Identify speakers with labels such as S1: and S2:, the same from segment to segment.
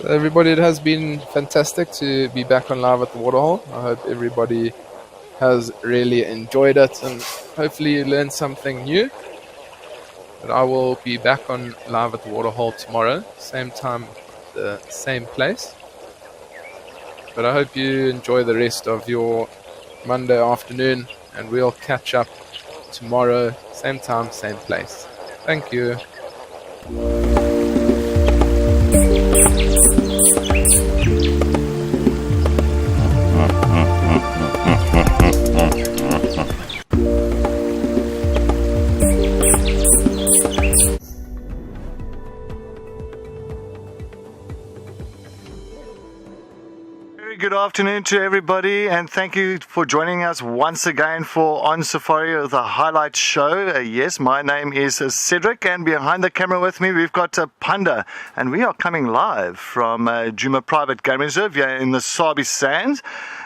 S1: So everybody, it has been fantastic to be back on live at the waterhole. I hope everybody has really enjoyed it and hopefully you learned something new. But I will be back on live at the waterhole tomorrow, same time, the same place. But I hope you enjoy the rest of your Monday afternoon, and we'll catch up tomorrow, same time, same place. Thank you.
S2: Good afternoon to everybody, and thank you for joining us once again for OnSafari, the highlight show. Yes, my name is Cedric, and behind the camera with me we've got Panda, and we are coming live from Djuma Private Game Reserve here in the Sabi Sands.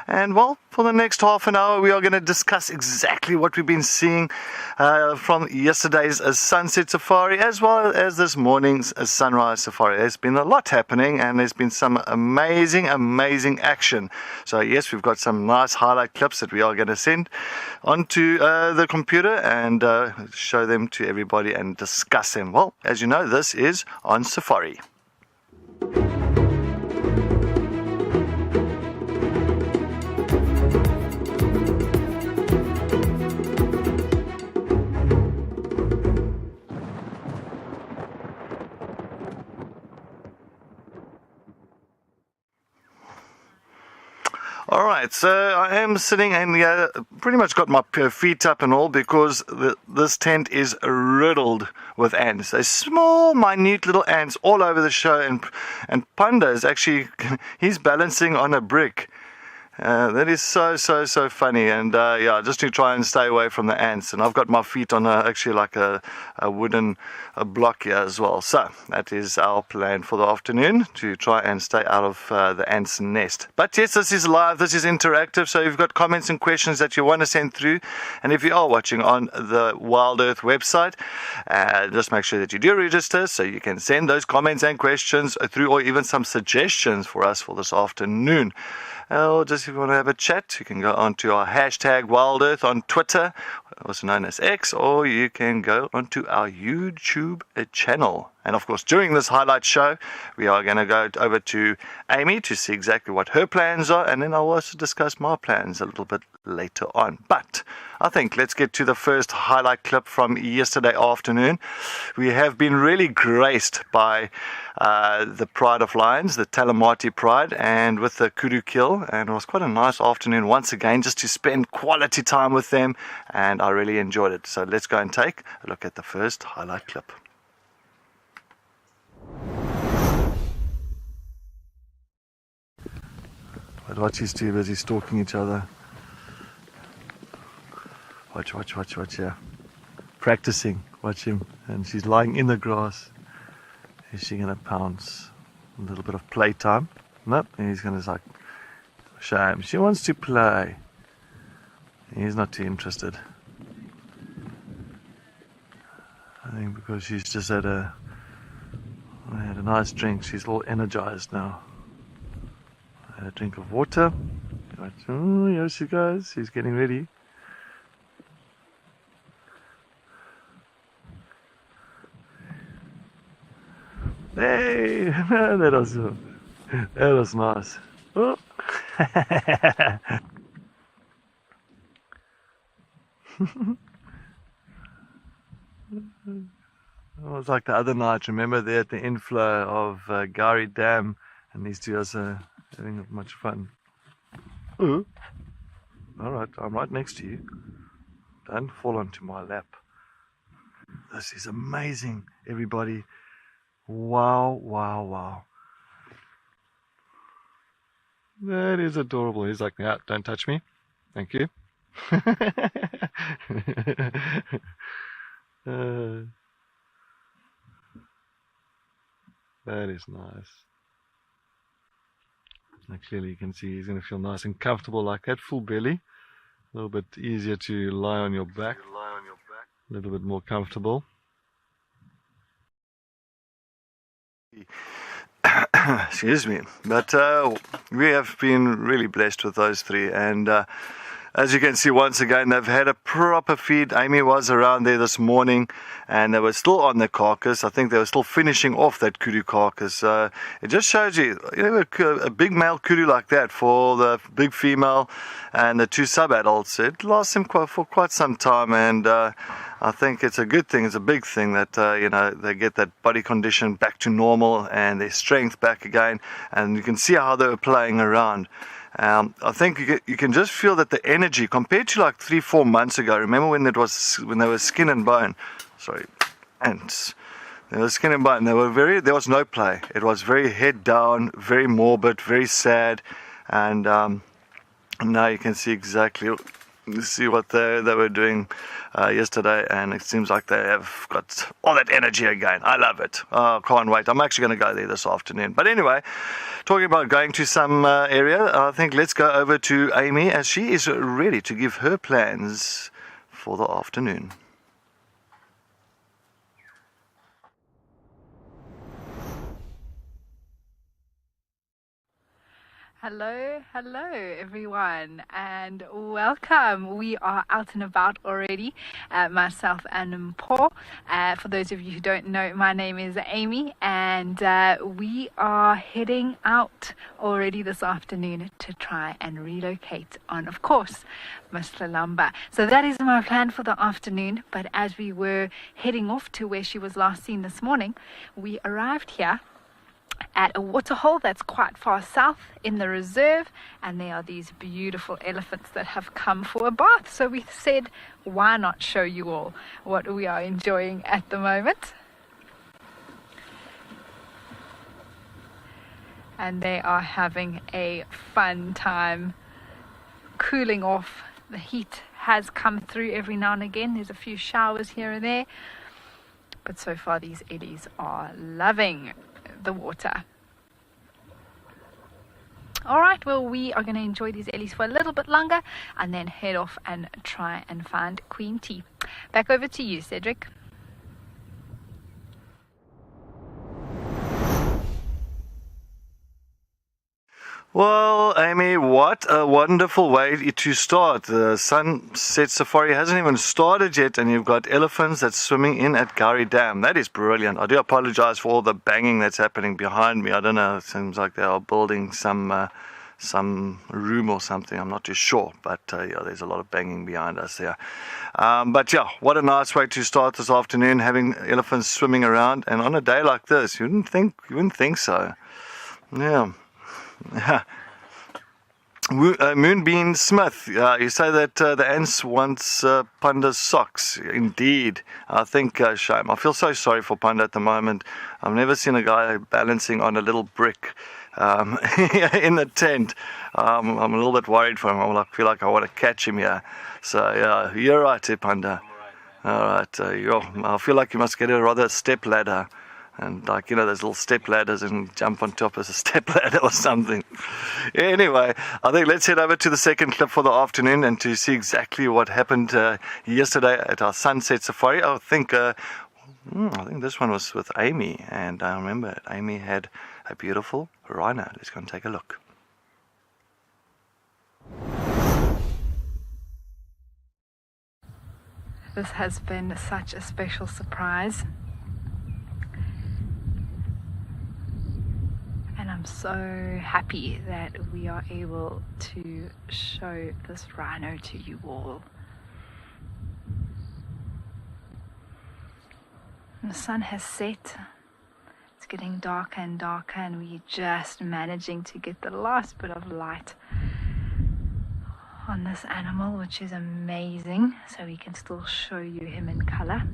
S2: And well, for the next half an hour we are going to discuss exactly what we've been seeing from yesterday's sunset safari as well as this morning's sunrise safari. There's been a lot happening and there's been some amazing action. So yes, we've got some nice highlight clips that we are going to send onto the computer and show them to everybody and discuss them. Well, as you know, this is OnSafari. Alright, so I am sitting and pretty much got my feet up and all because this tent is riddled with ants. There's small, minute little ants all over the show, and Panda is actually, he's balancing on a brick. That is so funny, and just to try and stay away from the ants. And I've got my feet on actually like a wooden block here as well. So that is our plan for the afternoon, to try and stay out of the ants' nest. But yes, this is live, this is interactive, so if you've got comments and questions that you want to send through, and if you are watching on the Wild Earth website, just make sure that you do register so you can send those comments and questions through, or even some suggestions for us for this afternoon. Or just if you want to have a chat, you can go onto our hashtag WildEarth on Twitter, also known as X, or you can go onto our YouTube channel. And of course, during this highlight show, we are going to go over to Amy to see exactly what her plans are, and then I'll also discuss my plans a little bit later on. But I think let's get to the first highlight clip from yesterday afternoon. We have been really graced by the Pride of Lions, the Talamati Pride, and with the kudu kill, and it was quite a nice afternoon once again just to spend quality time with them, and I really enjoyed it. So let's go and take a look at the first highlight clip. But watch these two busy stalking each other. Watch, yeah. Practicing, watch him. And she's lying in the grass. Is she going to pounce? A little bit of playtime. Nope, and he's going to like, shame. She wants to play. He's not too interested. I think because she's just had a nice drink, she's all energized now. A drink of water. Oh, here she goes. She's getting ready. Hey, that was nice. Oh. It was like the other night, remember, there at the inflow of Gari Dam, and these two are having much fun. Ooh. Alright, I'm right next to you. Don't fall onto my lap. This is amazing, everybody. Wow. That is adorable. He's like, yeah, don't touch me. Thank you. That is nice. Now clearly you can see he's going to feel nice and comfortable like that, full belly. A little bit easier to lie on your back. A little bit more comfortable. Excuse me. But we have been really blessed with those three. And as you can see, once again, they've had a proper feed. Amy was around there this morning, and they were still on the carcass. I think they were still finishing off that kudu carcass. It just shows you, a big male kudu like that for the big female and the two sub-adults, it lasts them for quite some time. And I think it's a good thing. It's a big thing that they get that body condition back to normal and their strength back again. And you can see how they were playing around. I think you can just feel that the energy compared to like 3-4 months ago. Remember when they were skin and bone? Sorry, ants. They were skin and bone. There was no play. It was very head down, very morbid, very sad, and now you can see exactly. See what they were doing yesterday, and it seems like they have got all that energy again. I love it. Can't wait. I'm actually going to go there this afternoon. But anyway, talking about going to some area, I think let's go over to Amy as she is ready to give her plans for the afternoon.
S3: Hello everyone, and welcome. We are out and about already, myself and Paul. For those of you who don't know, my name is Amy, and we are heading out already this afternoon to try and relocate on, of course, Miss Lalamba. So that is my plan for the afternoon, but as we were heading off to where she was last seen this morning, we arrived here at a waterhole that's quite far south in the reserve, and there are these beautiful elephants that have come for a bath. So we said, why not show you all what we are enjoying at the moment? And they are having a fun time cooling off. The heat has come through every now and again. There's a few showers here and there, but so far these Eddies are loving the water. All right, well, we are going to enjoy these Ellies for a little bit longer and then head off and try and find Queen Tea. Back over to you, Cedric.
S2: Well, Amy, what a wonderful way to start. The Sunset Safari hasn't even started yet, and you've got elephants that's swimming in at Gowrie Dam. That is brilliant. I do apologize for all the banging that's happening behind me. I don't know, it seems like they are building some room or something. I'm not too sure, but yeah, there's a lot of banging behind us there. But yeah, what a nice way to start this afternoon, having elephants swimming around, and on a day like this, you wouldn't think so. Yeah. Moonbeam Smith, you say that the ants wants Panda's socks. Indeed, I think shame. I feel so sorry for Panda at the moment. I've never seen a guy balancing on a little brick in the tent. I'm a little bit worried for him. I feel like I want to catch him here. So yeah, you're right, Panda. All right, I feel like you must get a rather step ladder. And those little step ladders, and jump on top as a step ladder or something. Anyway, I think let's head over to the second clip for the afternoon and to see exactly what happened yesterday at our Sunset Safari. I think this one was with Amy, and I remember Amy had a beautiful rhino. Let's go and take a look.
S3: This has been such a special surprise. And I'm so happy that we are able to show this rhino to you all. And the sun has set. It's getting darker and darker, and we're just managing to get the last bit of light on this animal, which is amazing. So we can still show you him in color.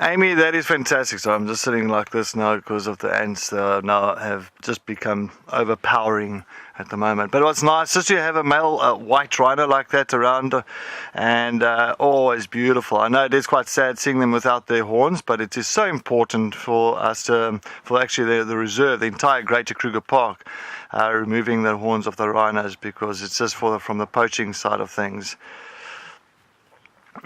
S2: Amy, that is fantastic. So I'm just sitting like this now because of the ants now have just become overpowering at the moment. But what's nice is to have a male white rhino like that around, and always beautiful. I know it is quite sad seeing them without their horns, but it is so important for us to, for actually the reserve, the entire Greater Kruger Park, removing the horns of the rhinos, because it's just from the poaching side of things.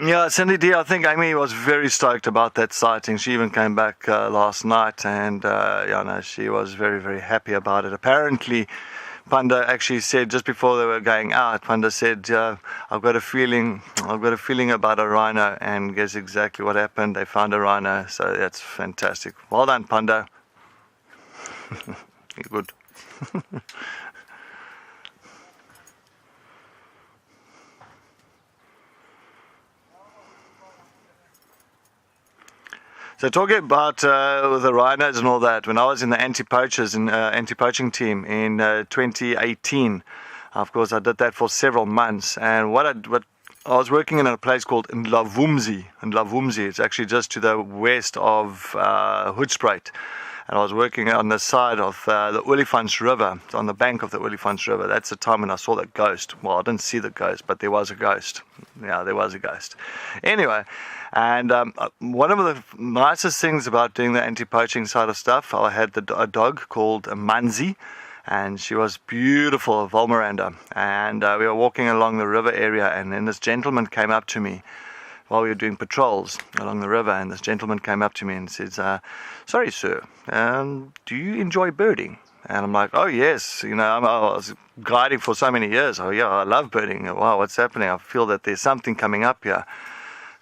S2: Yeah, Cindy D, I think Amy was very stoked about that sighting. She even came back last night, and she was very, very happy about it. Apparently, Panda actually said just before they were going out, Panda said, I've got a feeling about a rhino, and guess exactly what happened. They found a rhino, so that's fantastic. Well done, Panda. You're good. So talking about the rhinos and all that, when I was in the anti-poaching team in 2018, of course I did that for several months. And what I was working in a place called Ndlavumzi. It's actually just to the west of Hoedspruit. And I was working on the side of the Olifants River, on the bank of the Olifants River. That's the time when I saw that ghost. Well, I didn't see the ghost, but there was a ghost. Yeah, there was a ghost. Anyway, and one of the nicest things about doing the anti-poaching side of stuff, I had a dog called Manzi, and she was beautiful, a Volmiranda. And we were walking along the river area, and then this gentleman came up to me while we were doing patrols along the river, and this gentleman came up to me and says, sorry sir, do you enjoy birding? And I'm like, oh yes, I was guiding for so many years. Oh yeah, I love birding. Wow, what's happening? I feel that there's something coming up here.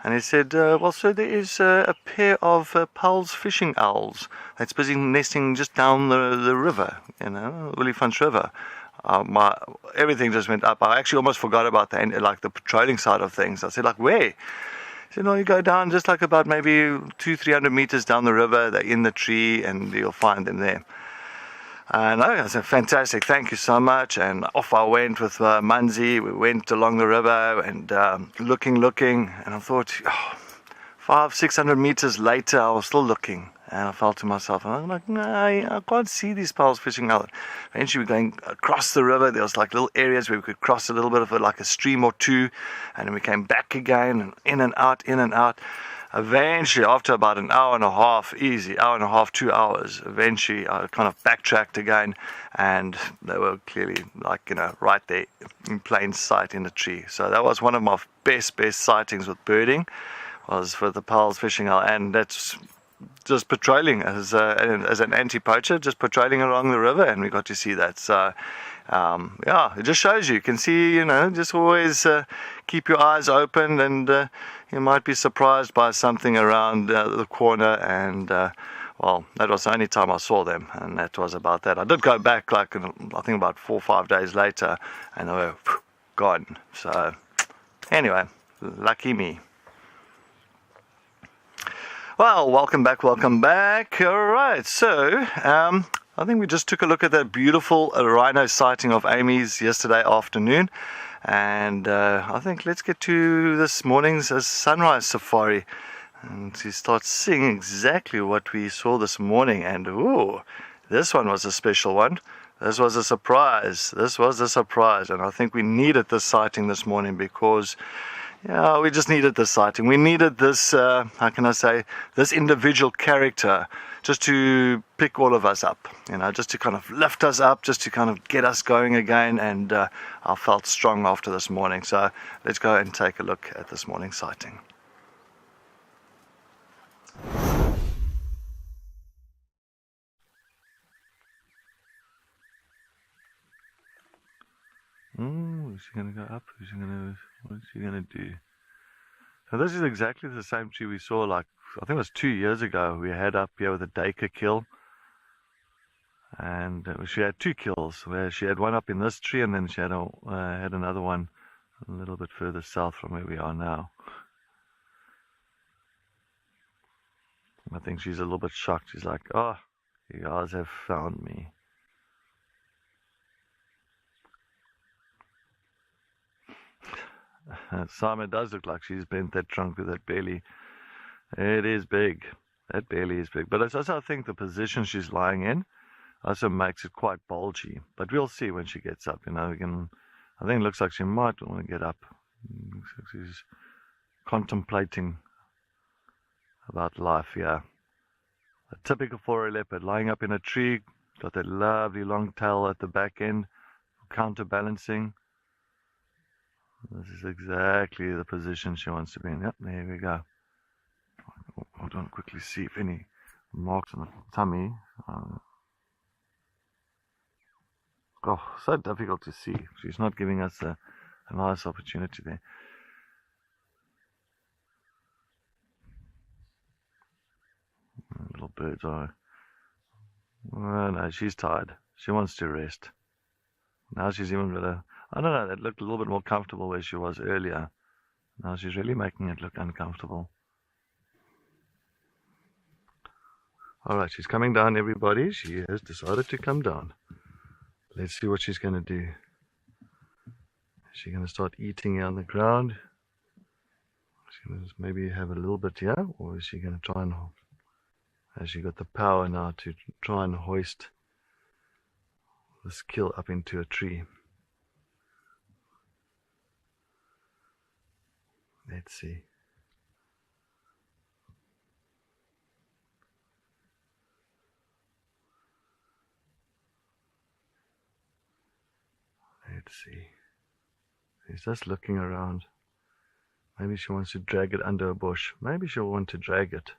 S2: And he said, well sir, there is a pair of Powell's fishing owls that's busy nesting just down the river, Olifants River. Everything just went up. I actually almost forgot about the patrolling side of things. I said, like, where? He said, no, you go down just like about maybe 200-300 meters down the river. They're in the tree, and you'll find them there. And I said, fantastic, thank you so much. And off I went with Manzi. We went along the river and looking, and I thought, 500-600 meters later, I was still looking. And I felt to myself, and I'm like, no, I can't see these Powell's fishing out. Eventually, we're going across the river. There was like little areas where we could cross a little bit of like a stream or two, and then we came back again, and in and out. Eventually, after about an hour and a half, 2 hours, eventually I kind of backtracked again, and they were clearly right there in plain sight in the tree. So that was one of my best sightings with birding, was for the Powell's fishing owl, and that's just patrolling as an anti-poacher, just patrolling along the river, and we got to see that. So it just shows you can see, just always keep your eyes open, and you might be surprised by something around the corner. And that was the only time I saw them, and that was about that. I did go back I think about 4 or 5 days later, and they were gone. So anyway, lucky me. Well, welcome back. All right, so I think we just took a look at that beautiful rhino sighting of Amy's yesterday afternoon, and I think let's get to this morning's sunrise safari and to start seeing exactly what we saw this morning. And this one was a special one. This was a surprise, and I think we needed this sighting this morning because we just needed this sighting. We needed this, this individual character just to pick all of us up, just to kind of lift us up, just to kind of get us going again. And I felt strong after this morning. So let's go and take a look at this morning's sighting. Is he going to go up? What's he going to do? So this is exactly the same tree we saw, I think it was 2 years ago. We had up here with a Dacre kill. And she had 2 kills, where she had one up in this tree, and then she had another one a little bit further south from where we are now. I think she's a little bit shocked. She's like, oh, you guys have found me. Simon does look like she's bent that trunk with that belly. It is big. That belly is big. But it's also, I think, the position she's lying in also makes it quite bulgy. But we'll see when she gets up. I think it looks like she might want to get up. Looks like she's contemplating about life, yeah. A typical foray leopard, lying up in a tree, got that lovely long tail at the back end, counterbalancing. This is exactly the position she wants to be in. Yep, there we go. Hold on, quickly see if any marks on the tummy. So difficult to see. She's not giving us a nice opportunity there. Little bird's eye. Oh no, she's tired. She wants to rest. Now she's even got I don't know, that looked a little bit more comfortable where she was earlier. Now she's really making it look uncomfortable. Alright, she's coming down, everybody. She has decided to come down. Let's see what she's going to do. Is she going to start eating on the ground? She's going to maybe have a little bit here, or is she going to try and... Has she got the power now to try and hoist this kill up into a tree? Let's see. Let's see. She's just looking around. Maybe she wants to drag it under a bush. Maybe she'll want to drag it.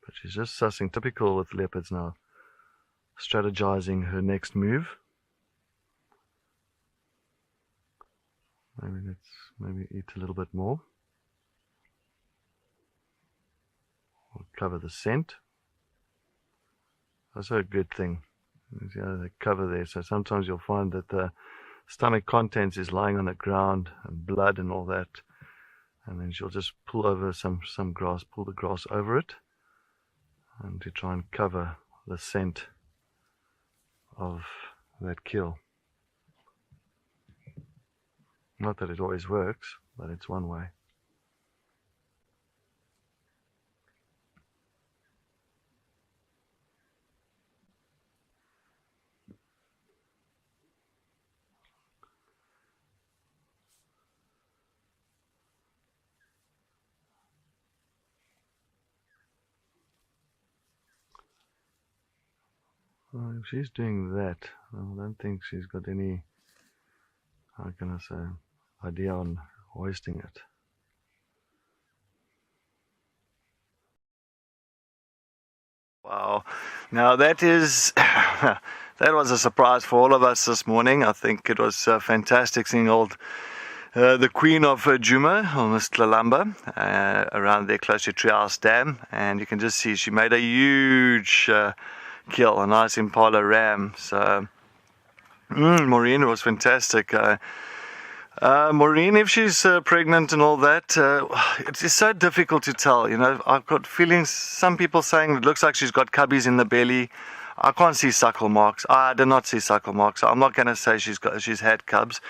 S2: But she's just sussing, typical with leopards now, strategizing her next move. Maybe eat a little bit more. Or cover the scent. That's a good thing. The cover there, so sometimes you'll find that the stomach contents is lying on the ground and blood and all that, and then she'll just pull over some grass, pull the grass over it, and to try and cover the scent of that kill. Not that it always works, but it's one way. Well, if she's doing that, I don't think she's got any, how can I say, idea on hoisting it. Wow. Now that is, that was a surprise for all of us this morning. I think it was fantastic seeing the Queen of Djuma, or Miss Tlalamba, around there close to Treehouse Dam, and you can just see she made a huge kill, a nice impala ram. So Maureen was fantastic. Maureen, if she's pregnant and all that, it is so difficult to tell. I've got feelings, some people saying it looks like she's got cubbies in the belly. I can't see suckle marks. I did not see suckle marks. I'm not going to say she's had cubs.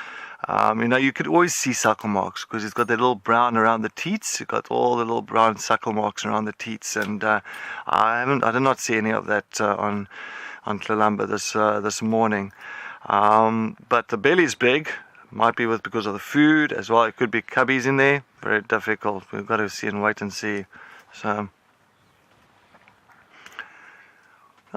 S2: You could always see suckle marks because it's got that little brown around the teats. It's got all the little brown suckle marks around the teats, and I did not see any of that on Tlalamba this morning. But the belly's big. Might be because of the food as well. It could be cubbies in there. Very difficult. We've got to see and wait and see. So,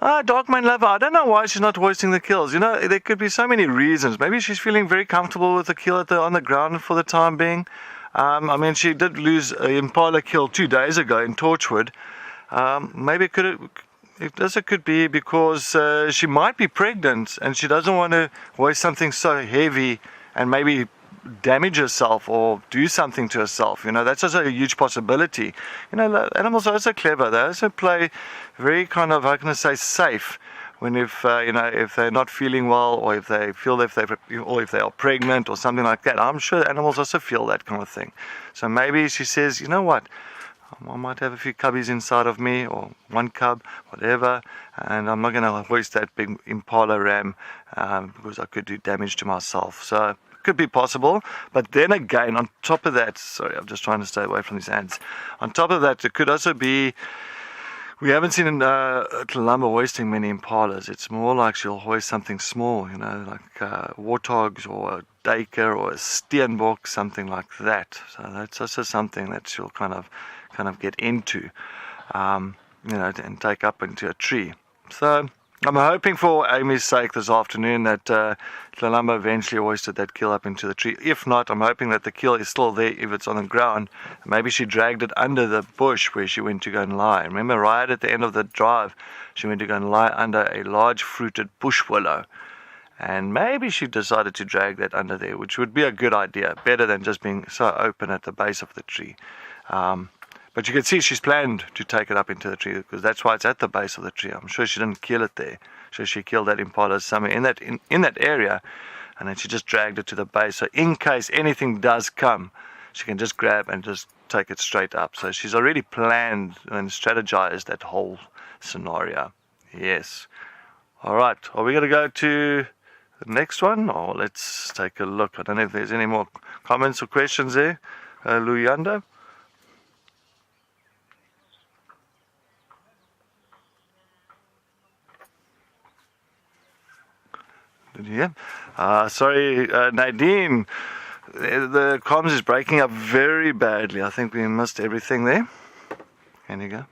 S2: Darkmane Lover, I don't know why she's not hoisting the kills. There could be so many reasons. Maybe she's feeling very comfortable with the kill on the ground for the time being. She did lose an impala kill 2 days ago in Torchwood. Maybe it could be because she might be pregnant and she doesn't want to hoist something so heavy and maybe damage herself or do something to herself. That's also a huge possibility. Animals are also clever. They also play very kind of, how can I say, safe. If they're not feeling well, or if they feel if they are pregnant or something like that. I'm sure animals also feel that kind of thing. So maybe she says, you know what, I might have a few cubbies inside of me, or one cub, whatever, and I'm not going to hoist that big impala ram because I could do damage to myself. So could be possible. But then again, on top of that, sorry, I'm just trying to stay away from these ants. On top of that, it could also be, we haven't seen Tlelamba hoisting many impalas. It's more like she'll hoist something small, like warthogs or a duiker or a steenbok, something like that. So that's also something that she'll kind of get into, and take up into a tree. So I'm hoping for Amy's sake this afternoon that Tlelamba eventually hoisted that kill up into the tree. If not, I'm hoping that the kill is still there if it's on the ground. Maybe she dragged it under the bush where she went to go and lie. Remember, right at the end of the drive, she went to go and lie under a large fruited bush willow. And maybe she decided to drag that under there, which would be a good idea, better than just being so open at the base of the tree. But you can see she's planned to take it up into the tree, because that's why it's at the base of the tree. I'm sure she didn't kill it there. So she killed that impala somewhere in that area, and then she just dragged it to the base. So in case anything does come, she can just grab and just take it straight up. So she's already planned and strategized that whole scenario. Yes. All right. Are we going to go to the next one? Or let's take a look. I don't know if there's any more comments or questions there. Luyanda? Yeah. Sorry, Nadine. The comms is breaking up very badly. I think we missed everything there. Can you go?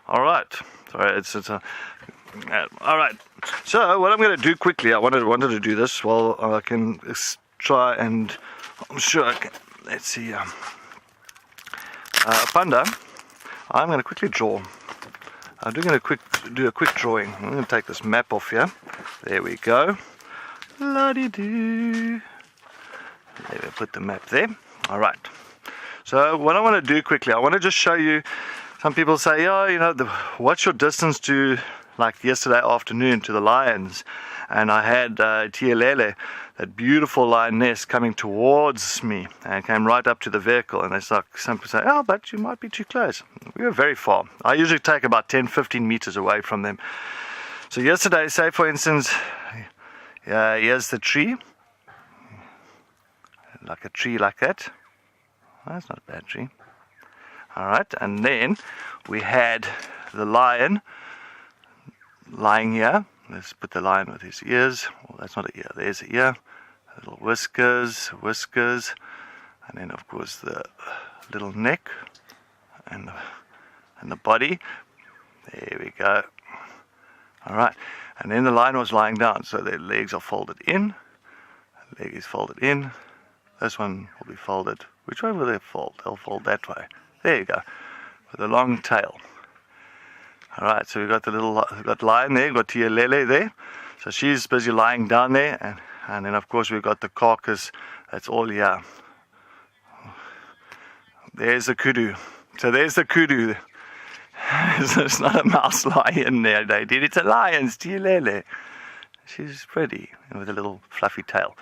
S2: All right. Sorry, it's all right. So what I'm going to do quickly, I wanted to do this while I can try, and I'm sure I can. Let's see. Panda, I'm going to quickly draw. I'm doing a quick drawing. I'm going to take this map off here. There we go. La-di-doo. There we put the map there. All right. So what I want to do quickly, I want to just show you. Some people say, what's your distance to, like yesterday afternoon, to the lions? And I had Tielele, that beautiful lioness, coming towards me and came right up to the vehicle. And it's like some people say, oh, but you might be too close. We were very far. I usually take about 10, 15 meters away from them. So yesterday, say for instance, here's the tree. Like a tree like that. Oh, that's not a bad tree. All right, and then we had the lion lying here. Let's put the lion with his ears. Well, that's not an ear. There's an ear. Little whiskers, and then of course the little neck and the body. There we go. All right, and then the lion was lying down, so their legs are folded in. The leg is folded in. This one will be folded. Which way will they fold? They'll fold that way. There you go, with a long tail. All right, so we've got lion there, we've got Tielele there. So she's busy lying down there, and then of course we've got the carcass that's all here. There's the kudu. So there's the kudu. There's not a mouse lion there, Nadine. It's a lion's Tielele. She's pretty, with a little fluffy tail.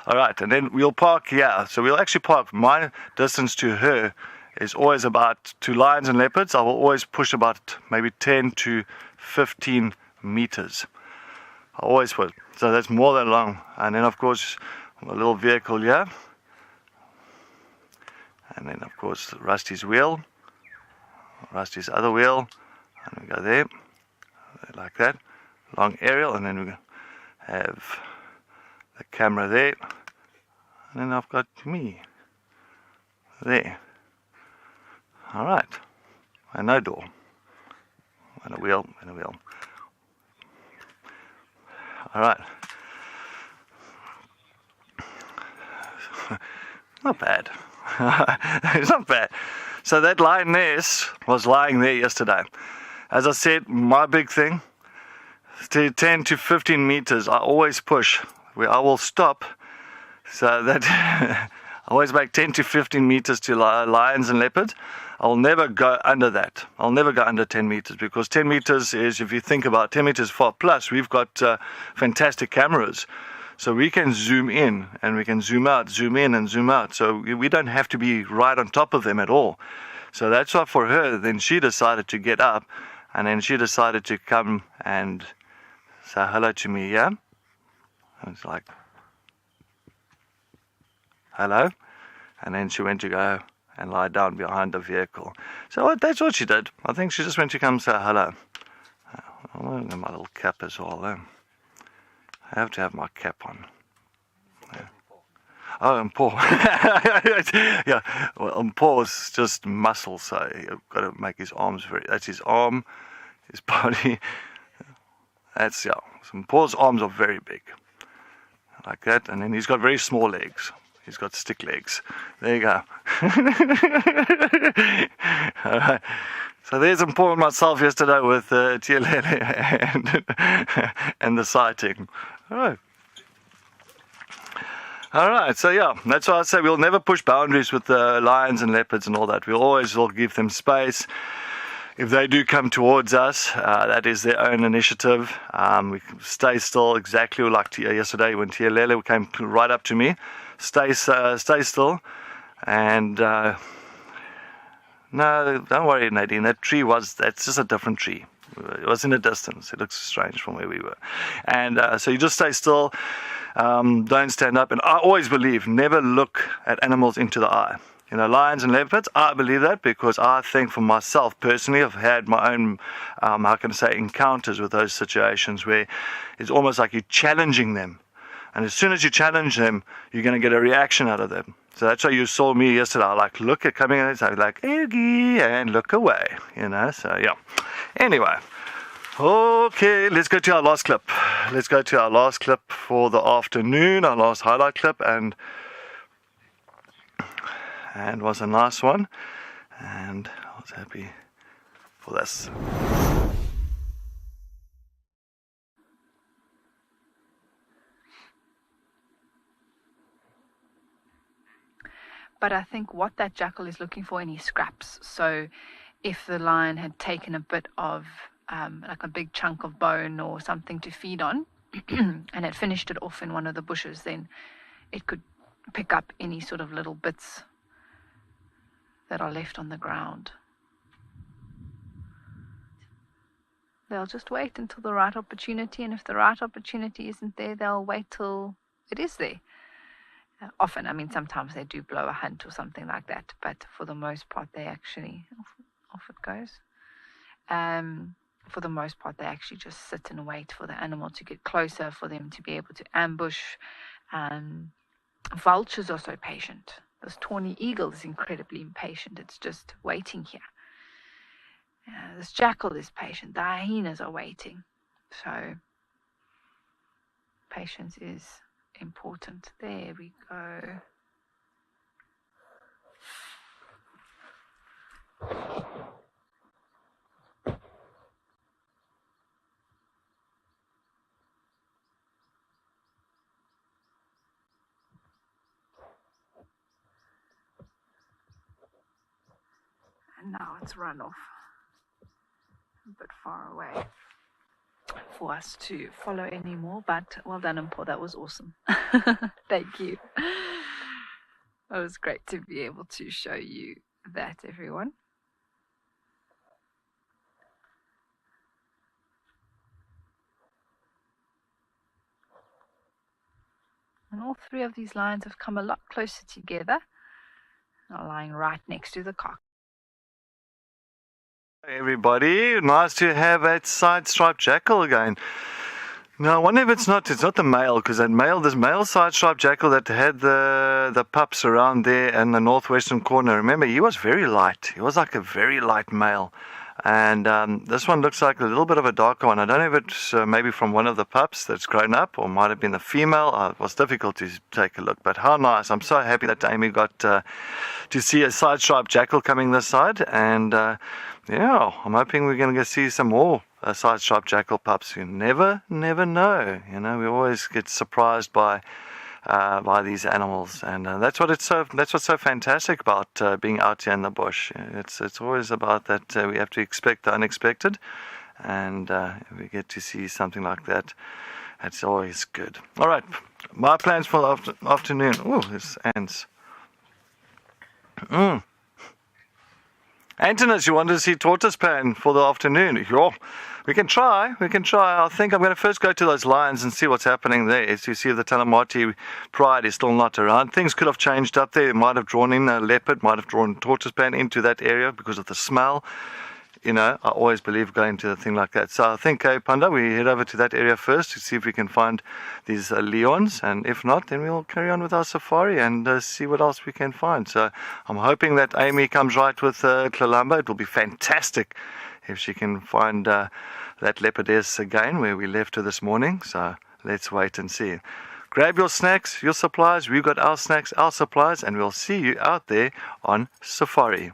S2: All right, and then we'll park here. So we'll actually park. My distance to her is always about, to lions and leopards, I will always push about maybe 10 to 15 meters. I always put. So that's more than long. And then of course a little vehicle here. And then of course Rusty's wheel. Rusty's other wheel. And we go there. Like that. Long aerial, and then we have the camera there. And then I've got me. There. Alright, and no door, and a wheel, Alright, not bad, it's not bad. So that lioness was lying there yesterday. As I said, my big thing, to 10 to 15 meters, I always push, where I will stop, so that I always make 10 to 15 meters to lions and leopards. I'll never go under that. I'll never go under 10 meters, because 10 meters is, if you think about 10 meters far plus, we've got fantastic cameras. So we can zoom in and we can zoom out, zoom in and zoom out. So we don't have to be right on top of them at all. So that's why for her, then she decided to get up, and then she decided to come and say hello to me, yeah? I was like, hello? And then she went to go and lie down behind the vehicle. So that's what she did. I think she just went to come say hello. Oh, and my little cap as well. I have to have my cap on. Yeah. Oh, and Paul. Yeah, well, and Paul's just muscle, so you've got to make his arms very. That's his arm, his body. That's, yeah. So Paul's arms are very big, like that, and then he's got very small legs. He's got stick legs. There you go. All right. So there's Paul and myself yesterday with Tielele and the sighting. All right. All right, so yeah, that's why I say we'll never push boundaries with the lions and leopards and all that. We'll always will give them space. If they do come towards us, that is their own initiative. We stay still, exactly like yesterday when Tielele came right up to me. Stay still, and no, don't worry, Nadine. That's just a different tree. It was in the distance. It looks strange from where we were, and so you just stay still. Don't stand up, and I always believe never look at animals into the eye. You know, lions and leopards, I believe that because I think for myself personally, I've had my own, how can I say, encounters with those situations where it's almost like you're challenging them. And as soon as you challenge them, you're going to get a reaction out of them. So that's why you saw me yesterday. I like look at coming in, so I like, Iggy, and look away, you know, so yeah. Anyway. Okay, let's go to our last clip. Let's go to our last clip for the afternoon, our last highlight clip, and was a nice one, and I was happy for this.
S3: But I think what that jackal is looking for in his scraps. So if the lion had taken a bit of like a big chunk of bone or something to feed on and had finished it off in one of the bushes, then it could pick up any sort of little bits that are left on the ground. They'll just wait until the right opportunity, and if the right opportunity isn't there, they'll wait till it is there. Often, I mean, sometimes they do blow a hunt or something like that, but for the most part, they actually, off it goes. For the most part, they actually just sit and wait for the animal to get closer, for them to be able to ambush. Vultures are so patient. This tawny eagle is incredibly impatient. It's just waiting here. This jackal is patient. The hyenas are waiting. So patience is important. There we go. And now it's run off a bit far away for us to follow anymore, but well done, Paul. That was awesome. Thank you. It was great to be able to show you that, everyone. And all three of these lines have come a lot closer together, are lying right next to the cock.
S2: Hey everybody, nice to have that side-striped jackal again. Now, I wonder if it's not the male, because this male side-striped jackal that had the pups around there in the northwestern corner, remember, he was very light. He was like a very light male. And this one looks like a little bit of a darker one. I don't know if it's maybe from one of the pups that's grown up, or might have been the female. It was difficult to take a look, but how nice. I'm so happy that Amy got to see a side-striped jackal coming this side, and yeah, I'm hoping we're going to see some more side-striped jackal pups. You never know. You know, we always get surprised by these animals, and that's what's so fantastic about being out here in the bush. It's always about that we have to expect the unexpected, and we get to see something like that. It's always good. All right, my plans for the afternoon. Oh, there's ants. Antonis, you want to see tortoise pan for the afternoon? Yo, we can try. I think I'm going to first go to those lions and see what's happening there. To see if the Talamati pride is still not around. Things could have changed up there. It might have drawn in a leopard, might have drawn tortoise pan into that area because of the smell. You know, I always believe going to a thing like that. So I think, Panda, we head over to that area first to see if we can find these leons. And if not, then we'll carry on with our safari and see what else we can find. So I'm hoping that Amy comes right with Columba. It will be fantastic if she can find that leopardess again where we left her this morning. So let's wait and see. Grab your snacks, your supplies. We've got our snacks, our supplies, and we'll see you out there on safari.